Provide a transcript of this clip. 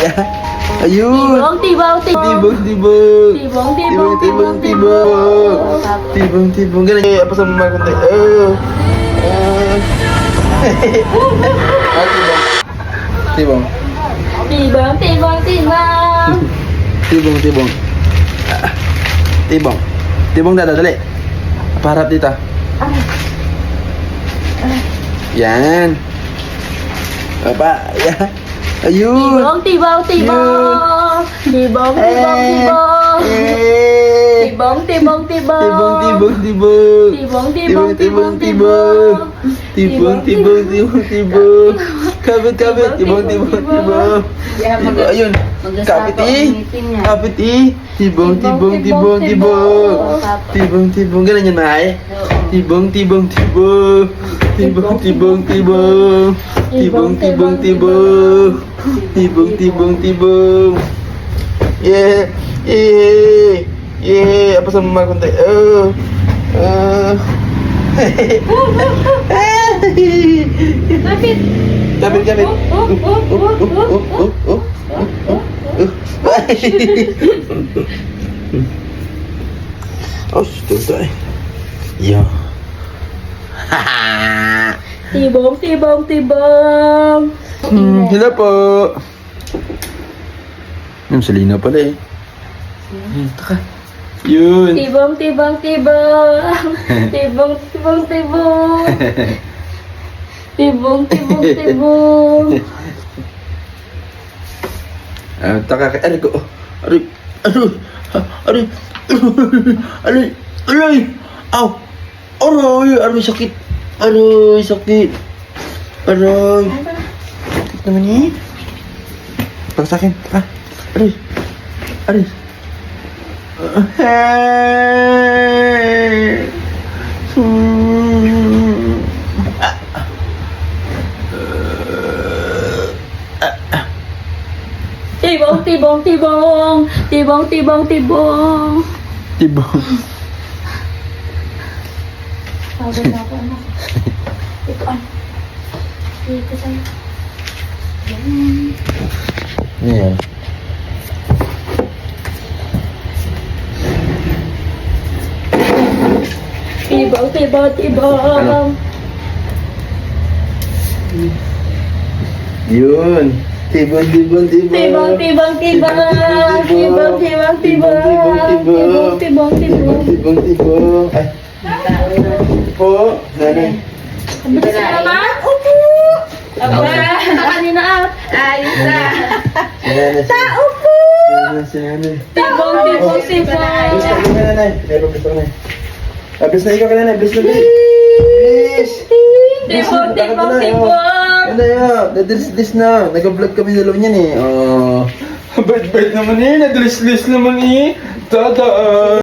Yeah. Ayun. Tibong, tibong, tibong. Tibong, tibong. Tibong, tibong, Tibong. Tibong, tibong. Ganun. Apa sa mga kunti. Tibong. Tibong, tibong, tibong. Tibong, tibong. Tibong. Tibong, dali. Paharap dito. Yan. Apa? Ya. Ayun. Tibong, tibong. Tibong, tibong, tibong. Tibong, tibong, tibong. Tibong, tibong. Tibong, tibong, tibong, Tibong. Tibong. Kabit. Tibong. Ayun. Kapit Tibong. Ganun yan, May. Tibong. Tibong. Yeah. Apa sama mga kunti? Kapit. Oh, tuntay. Yo. Tibong, tibong. Sila po. Yung Selena pala eh. Taka. Yun. Tibong, tibong, tibong. Tibong, tibong, tibong. Tibong, tibong, tibong. Taka ka. Aray ko. Aray. Aw. Aray, sakit. Sakit naman eh. Para sa akin. Aray. Tibong, tibong, tibong. Tibong, tibong, tibong. Tibong. Tawag na ako, anak. Ito, anak. Dito sa'yo. Yeah. Tibong, tibong, tibong. Yun. Tibong. Tibong, tibong, tibong. Tibong, tibong, tibong. Tibong, tibong. Ay. Po. Nanay. Bilis ka naman? Aba, kanina at. Ayos na. Tao po! Si nanay. Tibong, tibong, tibong. Bilis ka na, nanay. Bilis ka na. Bilis na ikaw ka na, bilis na. Bilis. Tibong, tibong, tibong. Ano yun? Nadilis na. Nag-vlog kami dalawa niyan eh. Bait-bait naman eh. Nadilis-lis naman eh. Tada!